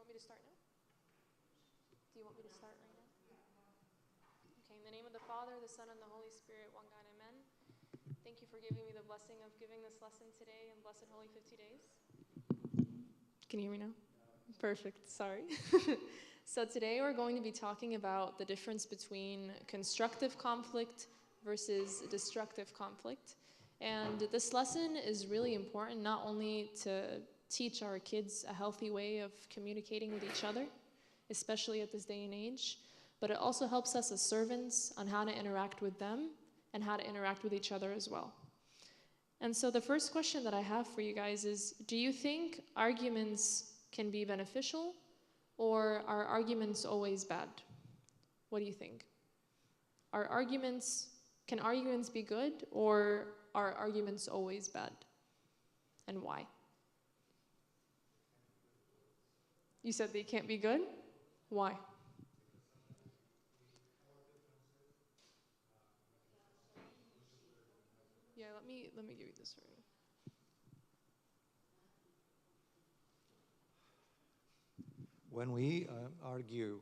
want me to start now? Do you want me to start right now? Okay, in the name of the Father, the Son, and the Holy Spirit, one God, amen. Thank you for giving me the blessing of giving this lesson today in Blessed Holy 50 Days. Can you hear me now? Perfect, sorry. So today we're going to be talking about the difference between constructive conflict versus destructive conflict. And this lesson is really important not only to teach our kids a healthy way of communicating with each other, especially at this day and age, but it also helps us as servants on how to interact with them and how to interact with each other as well. And so the first question that I have for you guys is, do you think arguments can be beneficial, or are arguments always bad? What do you think? Can arguments be good, or are arguments always bad? And why? You said they can't be good? Why? Yeah, let me give you this for you. When we argue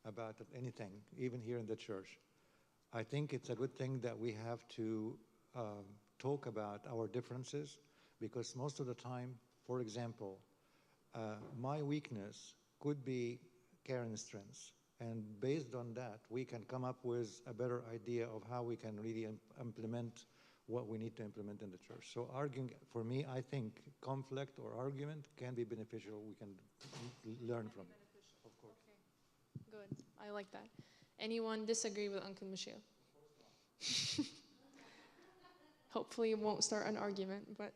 about anything, even here in the church, I think it's a good thing that we have to talk about our differences, because most of the time, for example, my weakness could be Karen's strengths. And based on that, we can come up with a better idea of how we can really implement what we need to implement in the church. So arguing, for me, I think conflict or argument can be beneficial. We can learn from it. Of course. Okay, good. I like that. Anyone disagree with Uncle Michelle? Hopefully it won't start an argument, but...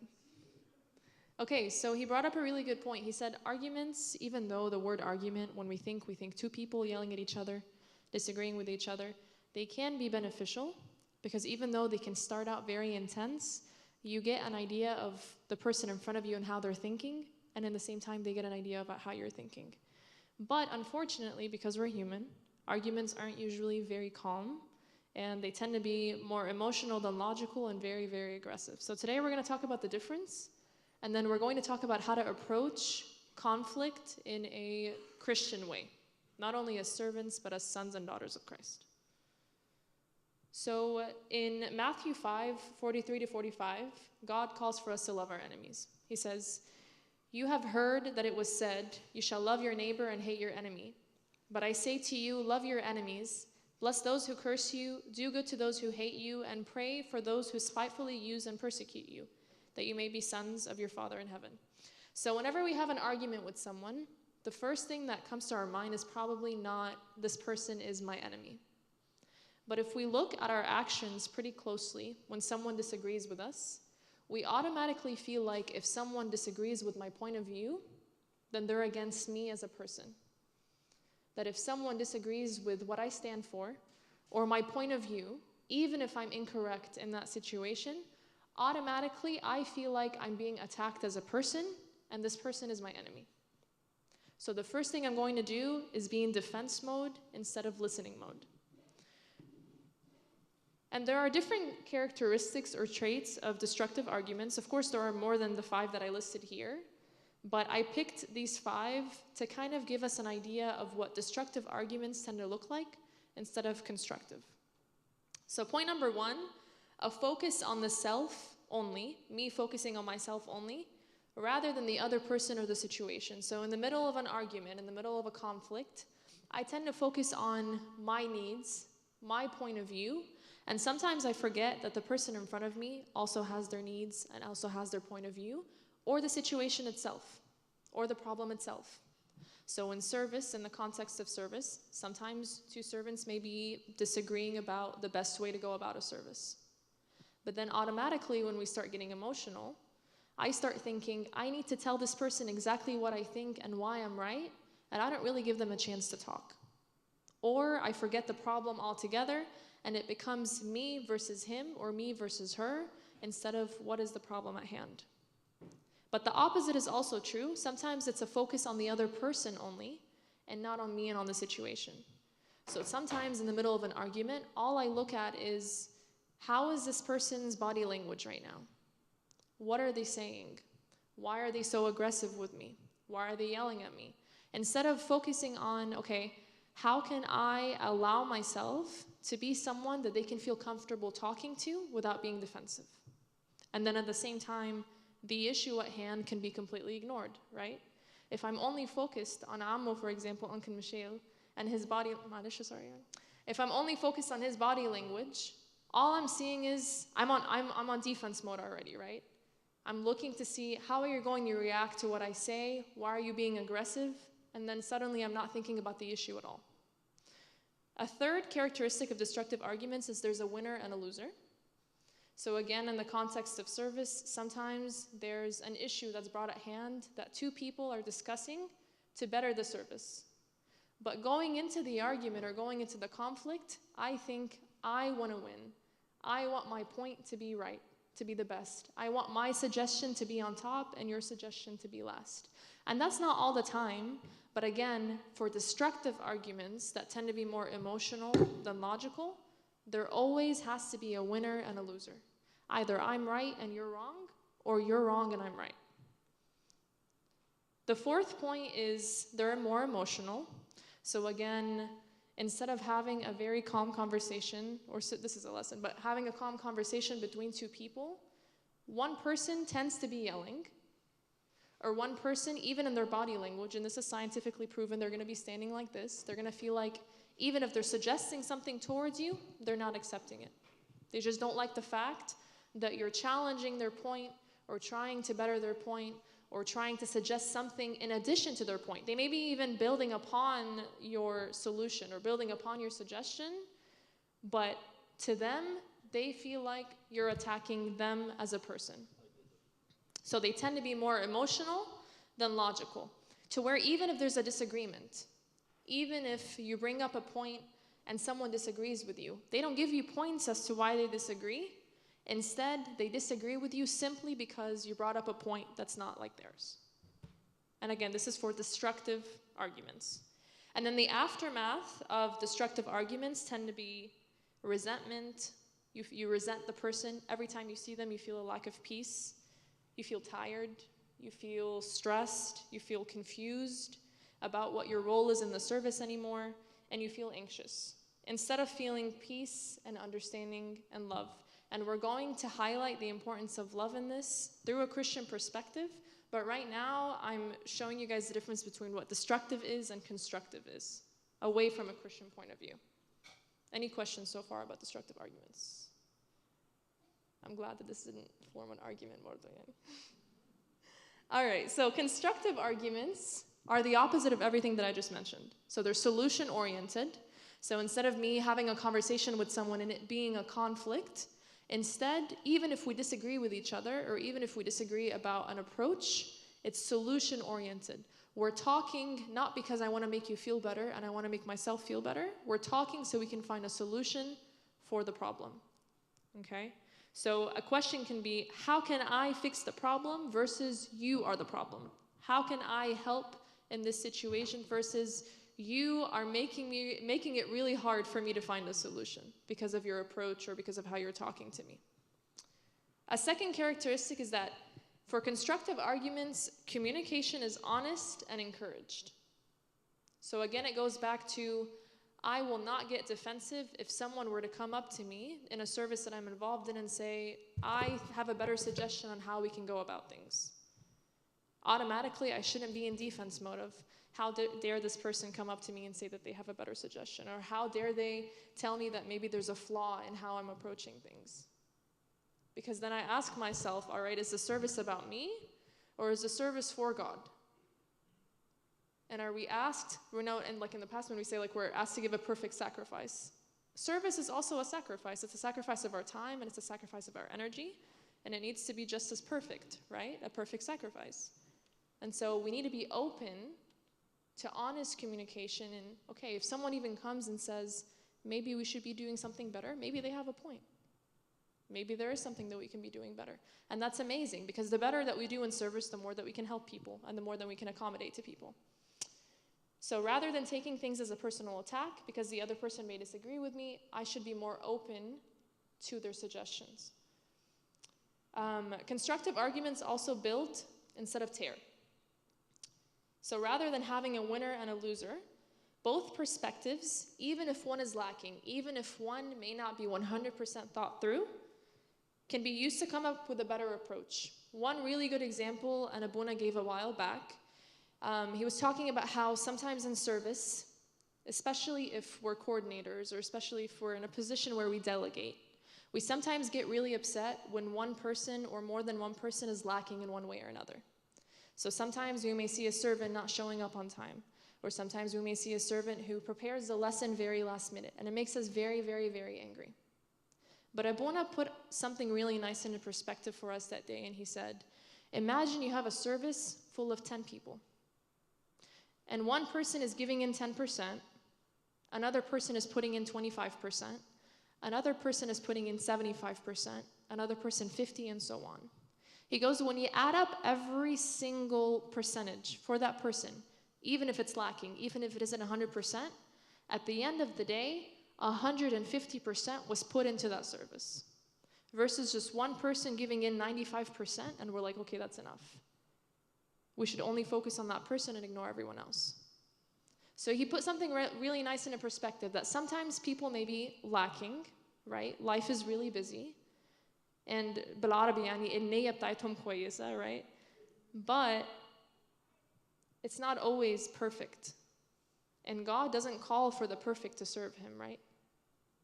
Okay, so he brought up a really good point. He said arguments, even though the word argument, when we think two people yelling at each other, disagreeing with each other, they can be beneficial, because even though they can start out very intense, you get an idea of the person in front of you and how they're thinking, and in the same time, they get an idea about how you're thinking. But unfortunately, because we're human, arguments aren't usually very calm, and they tend to be more emotional than logical and very, very aggressive. So today we're going to talk about the difference, and then we're going to talk about how to approach conflict in a Christian way, not only as servants, but as sons and daughters of Christ. So in Matthew 5:43-45, God calls for us to love our enemies. He says, "You have heard that it was said, 'You shall love your neighbor and hate your enemy.' But I say to you, love your enemies, bless those who curse you, do good to those who hate you, and pray for those who spitefully use and persecute you, that you may be sons of your Father in heaven." So whenever we have an argument with someone, the first thing that comes to our mind is probably not, this person is my enemy. But if we look at our actions pretty closely when someone disagrees with us, we automatically feel like if someone disagrees with my point of view, then they're against me as a person. That if someone disagrees with what I stand for, or my point of view, even if I'm incorrect in that situation, automatically I feel like I'm being attacked as a person, and this person is my enemy. So the first thing I'm going to do is be in defense mode instead of listening mode. And there are different characteristics or traits of destructive arguments. Of course, there are more than the 5 that I listed here, but I picked these 5 to kind of give us an idea of what destructive arguments tend to look like instead of constructive. So point number 1, a focus on the self only, me focusing on myself only, rather than the other person or the situation. So in the middle of an argument, in the middle of a conflict, I tend to focus on my needs, my point of view, and sometimes I forget that the person in front of me also has their needs and also has their point of view, or the situation itself, or the problem itself. So in service, in the context of service, sometimes 2 servants may be disagreeing about the best way to go about a service. But then automatically when we start getting emotional, I start thinking, I need to tell this person exactly what I think and why I'm right, and I don't really give them a chance to talk. Or I forget the problem altogether, and it becomes me versus him or me versus her instead of what is the problem at hand. But the opposite is also true. Sometimes it's a focus on the other person only and not on me and on the situation. So sometimes in the middle of an argument, all I look at is, how is this person's body language right now? What are they saying? Why are they so aggressive with me? Why are they yelling at me? Instead of focusing on, okay, how can I allow myself to be someone that they can feel comfortable talking to without being defensive? And then at the same time, the issue at hand can be completely ignored, right? If I'm only focused on Ammo, for example, Uncle Michel, and his body, if I'm only focused on his body language, all I'm seeing is I'm on defense mode already, right? I'm looking to see how are you going to react to what I say, why are you being aggressive, and then suddenly I'm not thinking about the issue at all. A third characteristic of destructive arguments is there's a winner and a loser. So again, in the context of service, sometimes there's an issue that's brought at hand that two people are discussing to better the service. But going into the argument or going into the conflict, I think I want to win. I want my point to be right, to be the best. I want my suggestion to be on top and your suggestion to be last. And that's not all the time, but again, for destructive arguments that tend to be more emotional than logical, there always has to be a winner and a loser. Either I'm right and you're wrong, or you're wrong and I'm right. The fourth point is they're more emotional. So again, instead of having a very calm conversation, this is a lesson, but having a calm conversation between two people, one person tends to be yelling, or one person, even in their body language, and this is scientifically proven, they're going to be standing like this. They're going to feel like even if they're suggesting something towards you, they're not accepting it. They just don't like the fact that you're challenging their point or trying to better their point or trying to suggest something in addition to their point. They may be even building upon your solution or building upon your suggestion, but to them, they feel like you're attacking them as a person. So they tend to be more emotional than logical, to where even if there's a disagreement, even if you bring up a point and someone disagrees with you, they don't give you points as to why they disagree. Instead, they disagree with you simply because you brought up a point that's not like theirs. And again, this is for destructive arguments. And then the aftermath of destructive arguments tend to be resentment. You resent the person. Every time you see them, you feel a lack of peace. You feel tired. You feel stressed. You feel confused about what your role is in the service anymore. And you feel anxious, instead of feeling peace and understanding and love. And we're going to highlight the importance of love in this through a Christian perspective. But right now, I'm showing you guys the difference between what destructive is and constructive is, away from a Christian point of view. Any questions so far about destructive arguments? I'm glad that this didn't form an argument more than anything. All right, so constructive arguments are the opposite of everything that I just mentioned. So they're solution-oriented. So instead of me having a conversation with someone and it being a conflict, instead, even if we disagree with each other, or even if we disagree about an approach, it's solution-oriented. We're talking not because I want to make you feel better and I want to make myself feel better. We're talking so we can find a solution for the problem, okay? So a question can be, how can I fix the problem versus you are the problem? How can I help in this situation versus you are making it really hard for me to find a solution because of your approach or because of how you're talking to me. A second characteristic is that for constructive arguments, communication is honest and encouraged. So again, it goes back to, I will not get defensive if someone were to come up to me in a service that I'm involved in and say, I have a better suggestion on how we can go about things. Automatically, I shouldn't be in defense mode of, how dare this person come up to me and say that they have a better suggestion? Or how dare they tell me that maybe there's a flaw in how I'm approaching things? Because then I ask myself, all right, is the service about me? Or is the service for God? And are we asked, and like in the past when we say like we're asked to give a perfect sacrifice. Service is also a sacrifice. It's a sacrifice of our time and it's a sacrifice of our energy. And it needs to be just as perfect, right? A perfect sacrifice. And so we need to be open to honest communication. And okay, if someone even comes and says, maybe we should be doing something better, maybe they have a point. Maybe there is something that we can be doing better. And that's amazing, because the better that we do in service, the more that we can help people and the more that we can accommodate to people. So rather than taking things as a personal attack because the other person may disagree with me, I should be more open to their suggestions. Constructive arguments also build instead of tear. So rather than having a winner and a loser, both perspectives, even if one is lacking, even if one may not be 100% thought through, can be used to come up with a better approach. One really good example, and Abuna gave a while back, he was talking about how sometimes in service, especially if we're coordinators or especially if we're in a position where we delegate, we sometimes get really upset when one person or more than one person is lacking in one way or another. So sometimes we may see a servant not showing up on time, or sometimes we may see a servant who prepares the lesson very last minute, and it makes us very, very, very angry. But Abuna put something really nice into perspective for us that day, and he said, imagine you have a service full of 10 people, and one person is giving in 10%, another person is putting in 25%, another person is putting in 75%, another person 50%, and so on. He goes, when you add up every single percentage for that person, even if it's lacking, even if it isn't 100%, at the end of the day, 150% was put into that service. Versus just one person giving in 95%, and we're like, okay, that's enough. We should only focus on that person and ignore everyone else. So he put something really nice into perspective, that sometimes people may be lacking, right? Life is really busy. And بالعربي يعني النية بتاعتهم كويسة, right? But it's not always perfect. And God doesn't call for the perfect to serve him, right?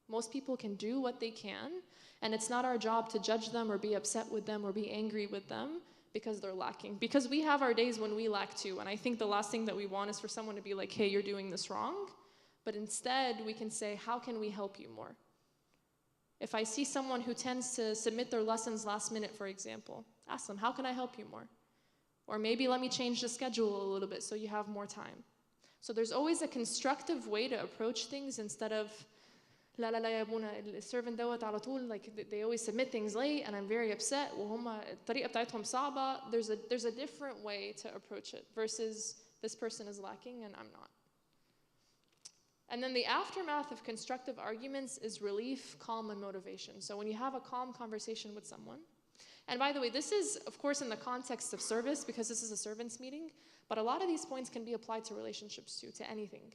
Most people can do what they can, and it's not our job to judge them or be upset with them or be angry with them because they're lacking. Because we have our days when we lack too, and I think the last thing that we want is for someone to be like, hey, you're doing this wrong. But instead, we can say, how can we help you more? If I see someone who tends to submit their lessons last minute, for example, ask them, how can I help you more? Or maybe let me change the schedule a little bit so you have more time. So there's always a constructive way to approach things instead of, لا لا لا يا ابونا السيرفنت دوت على طول, like they always submit things late and I'm very upset وهم الطريقة بتاعتهم صعبة. There's a different way to approach it versus this person is lacking and I'm not. And then the aftermath of constructive arguments is relief, calm, and motivation. So when you have a calm conversation with someone, and by the way, this is, of course, in the context of service because this is a servants meeting, but a lot of these points can be applied to relationships too, to anything.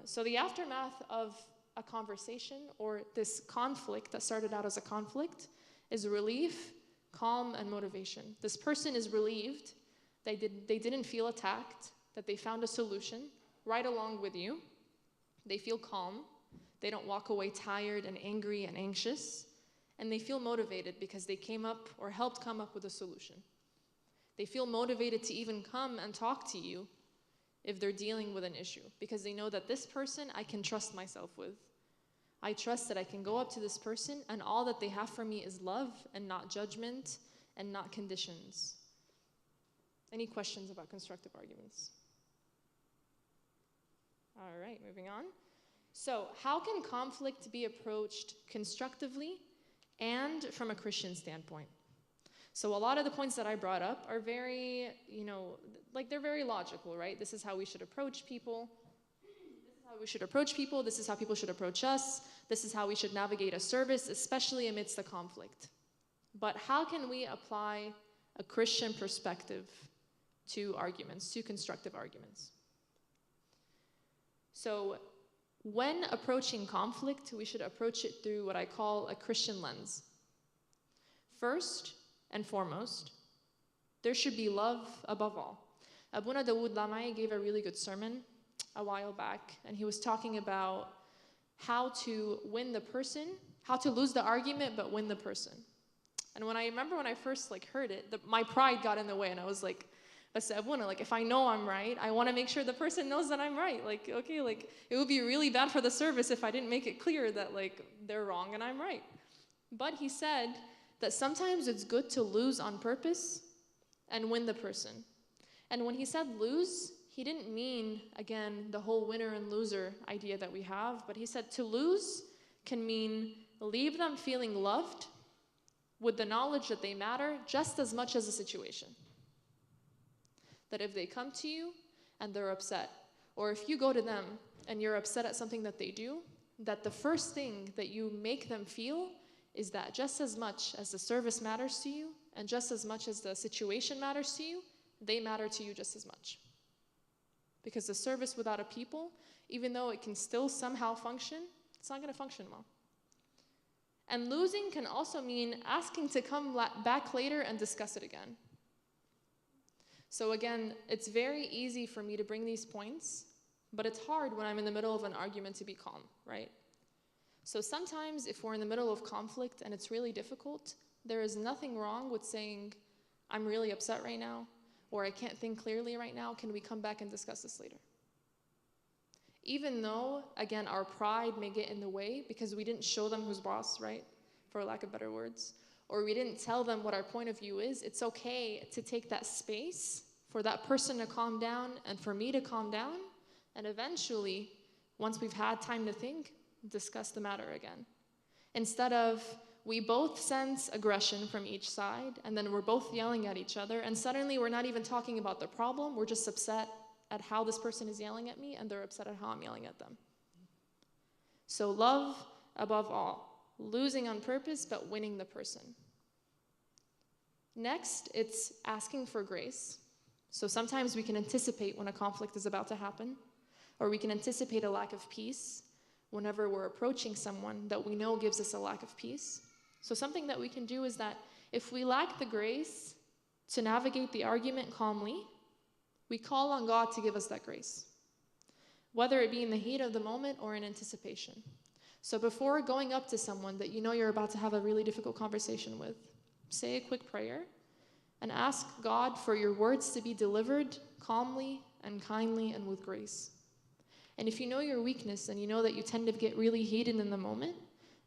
So the aftermath of a conversation or this conflict that started out as a conflict is relief, calm, and motivation. This person is relieved, they didn't feel attacked, that they found a solution right along with you. They feel calm, they don't walk away tired and angry and anxious, and they feel motivated because they came up or helped come up with a solution. They feel motivated to even come and talk to you if they're dealing with an issue, because they know that this person I can trust myself with. I trust that I can go up to this person and all that they have for me is love and not judgment and not conditions. Any questions about constructive arguments? All right, moving on. So how can conflict be approached constructively and from a Christian standpoint? So a lot of the points that I brought up are very, like they're very logical, right? This is how we should approach people. This is how we should approach people. This is how people should approach us. This is how we should navigate a service, especially amidst the conflict. But how can we apply a Christian perspective to arguments, to constructive arguments? So when approaching conflict, we should approach it through what I call a Christian lens. First and foremost, there should be love above all. Abuna Dawood Lamai gave a really good sermon a while back, and he was talking about how to win the person, how to lose the argument but win the person. And when I first heard it, my pride got in the way, and I was like, if I know I'm right, I want to make sure the person knows that I'm right. It would be really bad for the service if I didn't make it clear that they're wrong and I'm right. But he said that sometimes it's good to lose on purpose and win the person. And when he said lose, he didn't mean, again, the whole winner and loser idea that we have, but he said to lose can mean leave them feeling loved with the knowledge that they matter just as much as the situation. That if they come to you and they're upset, or if you go to them and you're upset at something that they do, that the first thing that you make them feel is that just as much as the service matters to you, and just as much as the situation matters to you, they matter to you just as much. Because the service without a people, even though it can still somehow function, it's not going to function well. And losing can also mean asking to come back later and discuss it again. So again, it's very easy for me to bring these points, but it's hard when I'm in the middle of an argument to be calm, right? So sometimes if we're in the middle of conflict and it's really difficult, there is nothing wrong with saying, I'm really upset right now, or I can't think clearly right now, can we come back and discuss this later? Even though, again, our pride may get in the way because we didn't show them who's boss, right? For lack of better words. Or we didn't tell them what our point of view is. It's okay to take that space for that person to calm down and for me to calm down. And eventually, once we've had time to think, discuss the matter again. Instead of we both sense aggression from each side and then we're both yelling at each other and suddenly we're not even talking about the problem, we're just upset at how this person is yelling at me and they're upset at how I'm yelling at them. So love above all, losing on purpose but winning the person. Next, it's asking for grace. So sometimes we can anticipate when a conflict is about to happen, or we can anticipate a lack of peace whenever we're approaching someone that we know gives us a lack of peace. So something that we can do is that if we lack the grace to navigate the argument calmly, we call on God to give us that grace, whether it be in the heat of the moment or in anticipation. So before going up to someone that you know you're about to have a really difficult conversation with, say a quick prayer and ask God for your words to be delivered calmly and kindly and with grace. And if you know your weakness and you know that you tend to get really heated in the moment,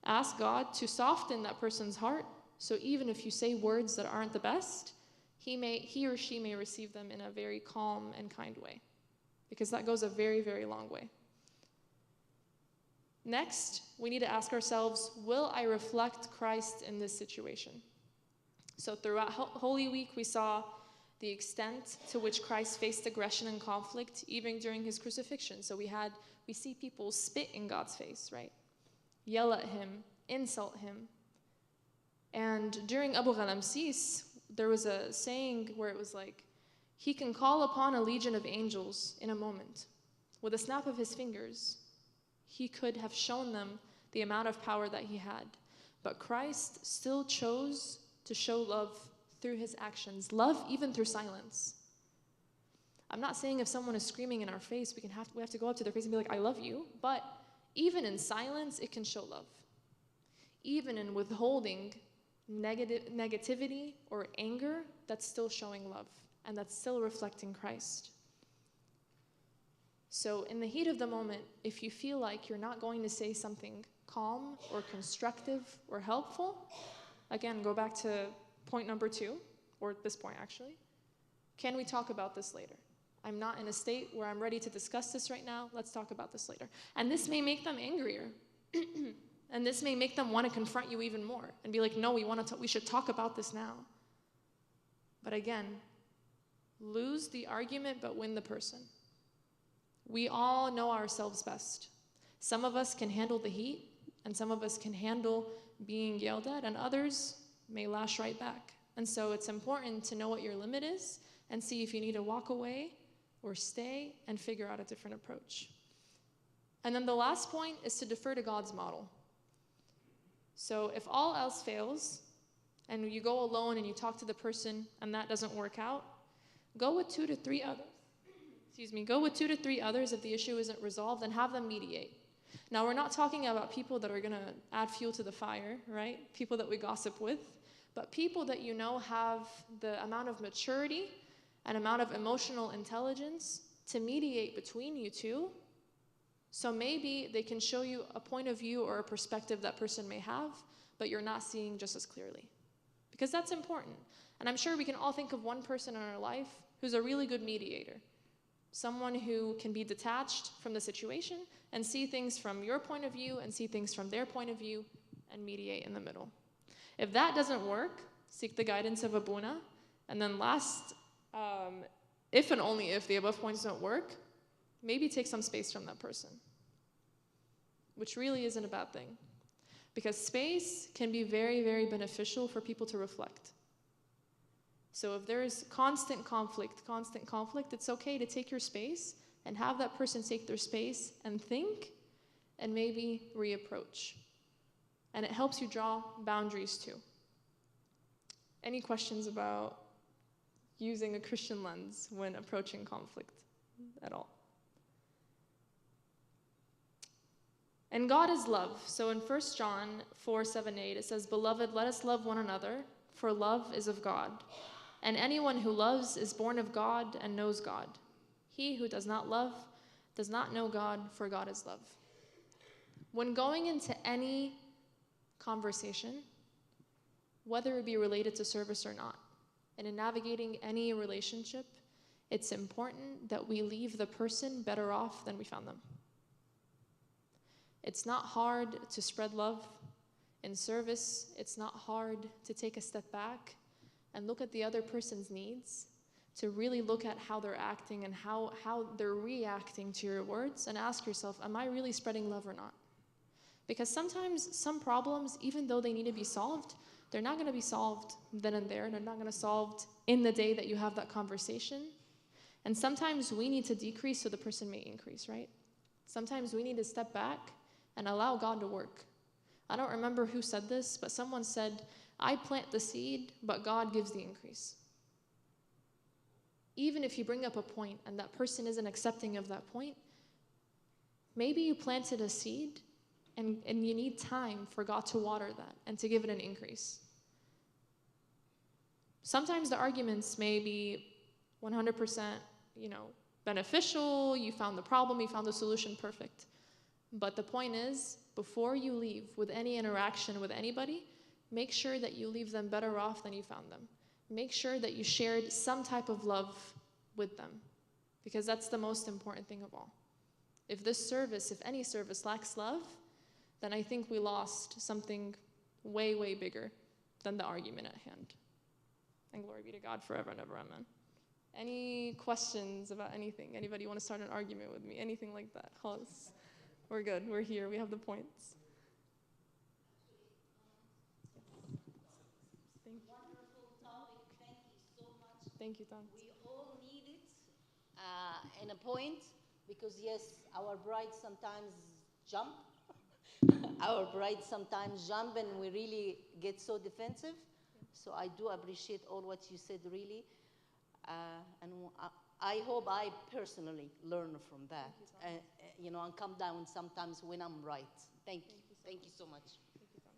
ask God to soften that person's heart, so even if you say words that aren't the best, he or she may receive them in a very calm and kind way, because that goes a very, very long way. Next, we need to ask ourselves, will I reflect Christ in this situation? So throughout Holy Week, we saw the extent to which Christ faced aggression and conflict, even during his crucifixion. So we see people spit in God's face, right? Yell at him, insult him. And during Abu Ghalamsis, there was a saying where it was like, he can call upon a legion of angels in a moment. With a snap of his fingers, he could have shown them the amount of power that he had. But Christ still chose to show love through his actions, love even through silence. I'm not saying if someone is screaming in our face, we have to go up to their face and be like, I love you. But even in silence, it can show love. Even in withholding negativity or anger, that's still showing love, and that's still reflecting Christ. So in the heat of the moment, if you feel like you're not going to say something calm or constructive or helpful, again, go back to point number 2, or this point actually. Can we talk about this later? I'm not in a state where I'm ready to discuss this right now. Let's talk about this later. And this may make them angrier. And this may make them want to confront you even more and be like, no, we should talk about this now. But again, lose the argument but win the person. We all know ourselves best. Some of us can handle the heat, and some of us can handle being yelled at, and others may lash right back. And so it's important to know what your limit is and see if you need to walk away or stay and figure out a different approach. And then the last point is to defer to God's model. So if all else fails, and you go alone and you talk to the person and that doesn't work out, go with 2 to 3 others. Go with 2 to 3 others if the issue isn't resolved, and have them mediate. Now, we're not talking about people that are going to add fuel to the fire, right? People that we gossip with, but people that you know have the amount of maturity and amount of emotional intelligence to mediate between you two. So maybe they can show you a point of view or a perspective that person may have, but you're not seeing just as clearly. Because that's important. And I'm sure we can all think of one person in our life who's a really good mediator. Someone who can be detached from the situation and see things from your point of view and see things from their point of view and mediate in the middle. If that doesn't work, seek the guidance of Abuna. And then last, if and only if the above points don't work, maybe take some space from that person, which really isn't a bad thing. Because space can be very, very beneficial for people to reflect. So if there is constant conflict, it's okay to take your space and have that person take their space and think and maybe reapproach. And it helps you draw boundaries too. Any questions about using a Christian lens when approaching conflict at all? And God is love. So in 1 John 4:7-8, it says, "Beloved, let us love one another, for love is of God. And anyone who loves is born of God and knows God. He who does not love does not know God, for God is love." When going into any conversation, whether it be related to service or not, and in navigating any relationship, it's important that we leave the person better off than we found them. It's not hard to spread love in service. It's not hard to take a step back and look at the other person's needs, to really look at how they're acting and how they're reacting to your words, and ask yourself, am I really spreading love or not? Because sometimes some problems, even though they need to be solved, they're not going to be solved then and there. They're not going to be solved in the day that you have that conversation. And sometimes we need to decrease so the person may increase, right? Sometimes we need to step back and allow God to work. I don't remember who said this, but someone said, I plant the seed, but God gives the increase. Even if you bring up a point and that person isn't accepting of that point, maybe you planted a seed and you need time for God to water that and to give it an increase. Sometimes the arguments may be 100%, beneficial. You found the problem, you found the solution, perfect. But the point is, before you leave with any interaction with anybody, make sure that you leave them better off than you found them. Make sure that you shared some type of love with them, because that's the most important thing of all. If any service lacks love, then I think we lost something way, way bigger than the argument at hand. And glory be to God forever and ever, amen. Any questions about anything? Anybody want to start an argument with me? Anything like that? Khals. We're good. We're here. We have the points. Thank you. Wonderful topic. Thank you so much. Thank you, Tom. We all need it in a point, because yes, our brides sometimes jump. Our brides sometimes jump and we really get so defensive. So I do appreciate all what you said, really. And I hope I personally learn from that. And come down sometimes when I'm right. Thank you. Thank you so much. Thank you, Tom.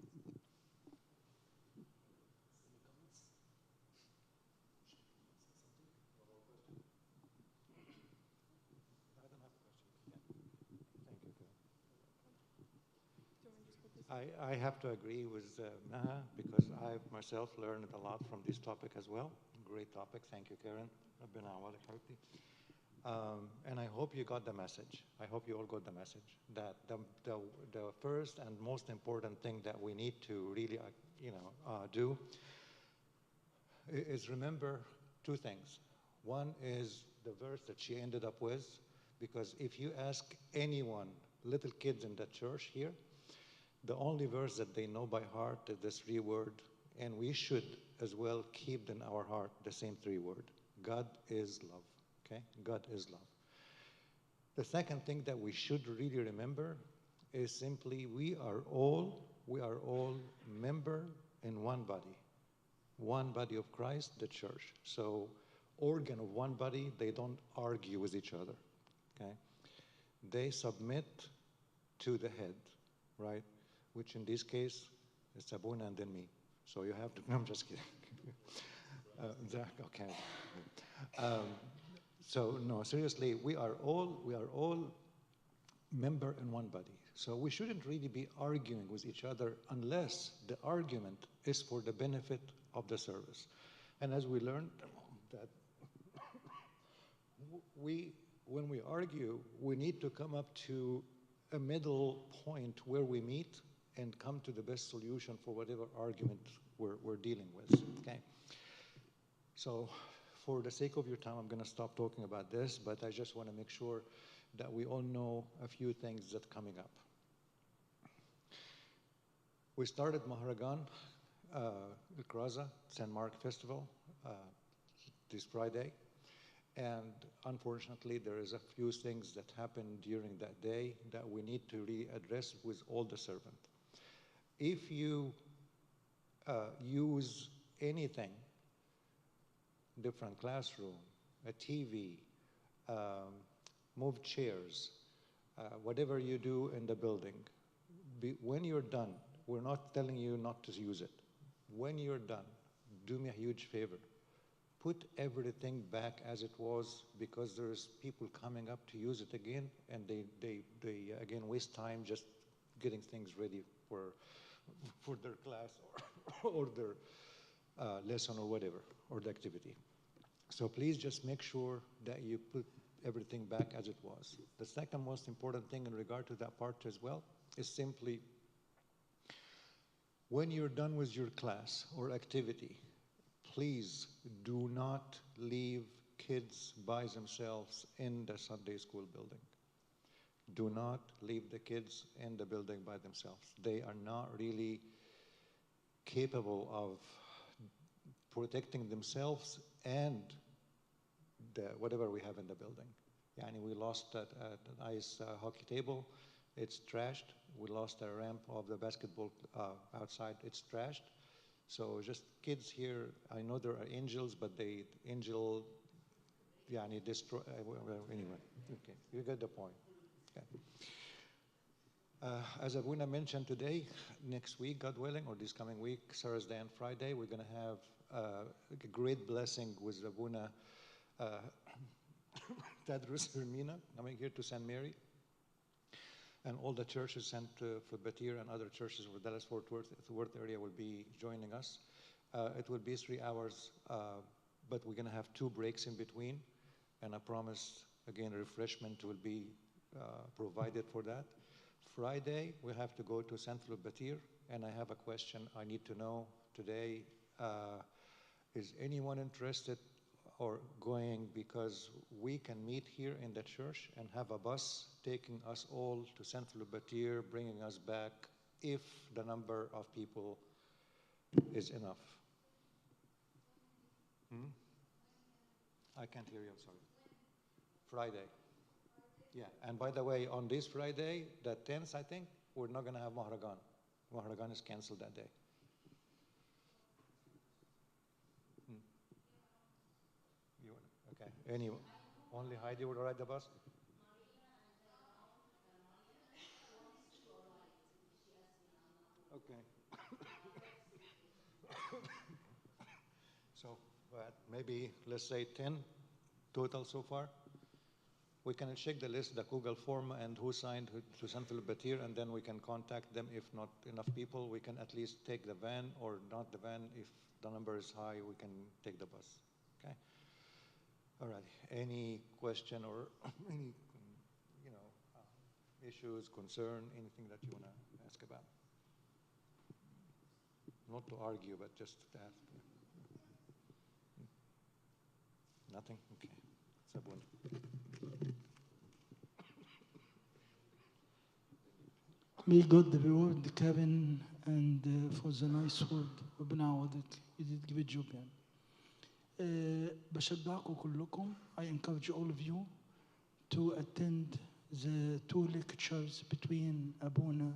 I have to agree with Maha, because I myself learned a lot from this topic as well. Great topic. Thank you, Karen. And I hope you got the message. I hope you all got the message that the first and most important thing that we need to really do is remember two things. One is the verse that she ended up with, because if you ask anyone, little kids in the church here, the only verse that they know by heart is this 3 word, and we should as well keep in our heart the same 3 word. God is love, okay? God is love. The second thing that we should really remember is simply we are all member in one body of Christ, the church. So organ of one body, they don't argue with each other, okay? They submit to the head, right? Which in this case is Sabuna and then me. So you have to, no, I'm just kidding. Zach, okay. So no, seriously, we are all member in one body. So we shouldn't really be arguing with each other unless the argument is for the benefit of the service. And as we learned that when we argue, we need to come up to a middle point where we meet and come to the best solution for whatever argument we're dealing with, okay? So for the sake of your time, I'm gonna stop talking about this, but I just wanna make sure that we all know a few things that are coming up. We started Maharagan, Ikraza, San Mark Festival, this Friday, And unfortunately, there is a few things that happened during that day that we need to readdress with all the servant. If you use anything, different classroom, a TV, move chairs, whatever you do in the building, when you're done, we're not telling you not to use it. When you're done, do me a huge favor. Put everything back as it was, because there's people coming up to use it again, and they again waste time just getting things ready for their class or their lesson or whatever, or the activity. So please just make sure that you put everything back as it was. The second most important thing in regard to that part as well is simply, when you're done with your class or activity, please do not leave kids by themselves in the Sunday school building. Do not leave the kids in the building by themselves. They are not really capable of protecting themselves and whatever we have in the building. Yani we lost an ice hockey table, it's trashed. We lost a ramp of the basketball outside, it's trashed. So just kids here, I know there are angels, but angel, yani destroy, anyway, okay, you get the point. Okay. As Abuna mentioned today, next week, God willing, or this coming week, Thursday and Friday, we're going to have a great blessing with Abuna Tadrus Hermina coming here to St. Mary. And all the churches sent for Batir and other churches for Dallas-Fort Worth area will be joining us. It will be 3 hours, but we're going to have 2 breaks in between. And I promise, again, refreshment will be provided for that. Friday, we have to go to Central Batir, and I have a question I need to know today. Is anyone interested or going, because we can meet here in the church and have a bus taking us all to Central Batir, bringing us back, if the number of people is enough. I can't hear you, I'm sorry. Friday. Yeah, and by the way, on this Friday, the 10th, I think, we're not going to have Mahragan. Mahragan is canceled that day. Okay, anyway, only Heidi would ride the bus? Okay. So, maybe, let's say 10 total so far. We can check the list, the Google form, and who signed to Central Batir, and then we can contact them. If not enough people, we can at least take the van, or not the van. If the number is high, we can take the bus. Okay? All right. Any question or any, issues, concern, anything that you want to ask about? Not to argue, but just to ask. Nothing? Okay. Sabun. May God reward Kevin and for the nice word. ربنا يعوضك. You did a good job يعني. بشجعكم كلكم. I encourage all of you to attend the 2 lectures between Abuna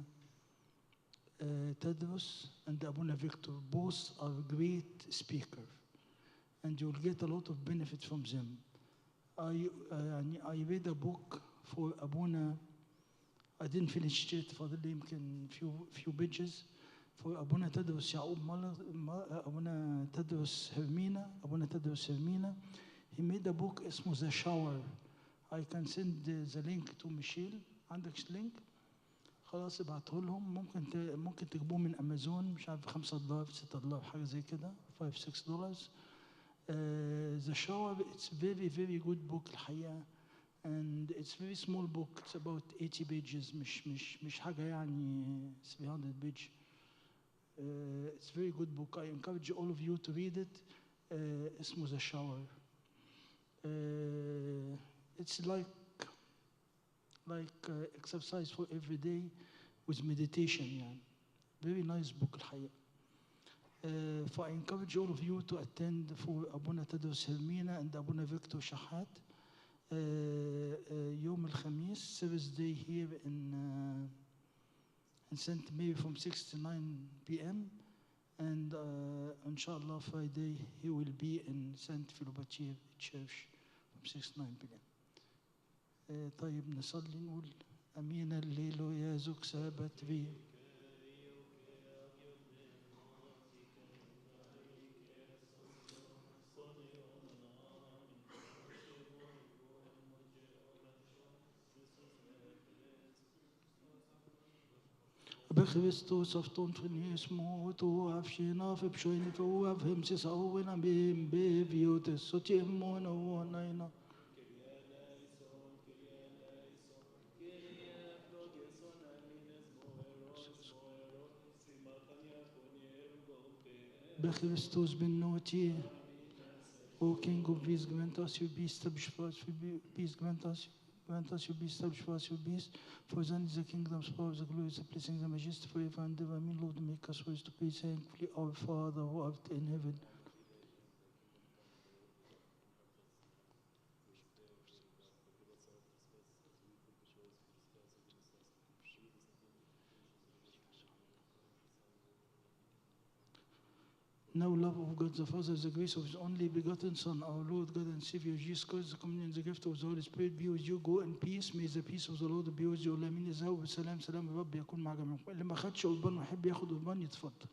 Tedros and Abuna Victor. Both are great speakers, and you will get a lot of benefit from them. I read a book for Abuna. I didn't finish it for the يمكن few pages for Abuna Tedros Yaoub Abuna Tedros Hermina. He made a book اسمه The Shower. I can send the link to Michelle. عندك link؟ خلاص ابعته لهم. ممكن تجيبوه من امازون، مش عارف $5 $6 حاجه زي كده، $5-6. The Shower, it's very very good book الحقيقه. And it's very small book. It's about 80 pages. مش حاجة يعني 300 page. It's very good book. I encourage all of you to read it. اسمه The Shower. It's like exercise for every day with meditation يعني. Very nice book الحقيقة. For I encourage all of you to attend for Abuna Tadros Hermina and Abuna Victor Shahat يوم الخميس, Thursday here in St. Mary from 6 to 9 p.m. And inshallah Friday he will be in St. Philobatier Church from 6 to 9 p.m. طيب نصلي نقول أمين الليل يا زوج سابت بي. بخريستوس افتون يسموت وافشينا في بشوين فهو فهم سيساونا ببيوت السوتيمون ونينا. بخريستوس بالنوتي O King of peace, grant us your peace, establish for us your peace, grant us your peace, establish for us your peace. For thine is the kingdom, the power, the glory, the blessing, the majesty forever and ever. Amen. Lord, make us worthy to pray thankfully, our Father who art in heaven. Now, love of God the Father, the grace of His only begotten Son, our Lord God and Savior Jesus Christ, the communion and the gift of the Holy Spirit be with you. Go in peace. May the peace of the Lord be with you. آمين. اذهبوا بسلام. سلام الرب يكون مع جميعكم. اللي ما خدش قربان ويحب ياخد قربان يتفضل.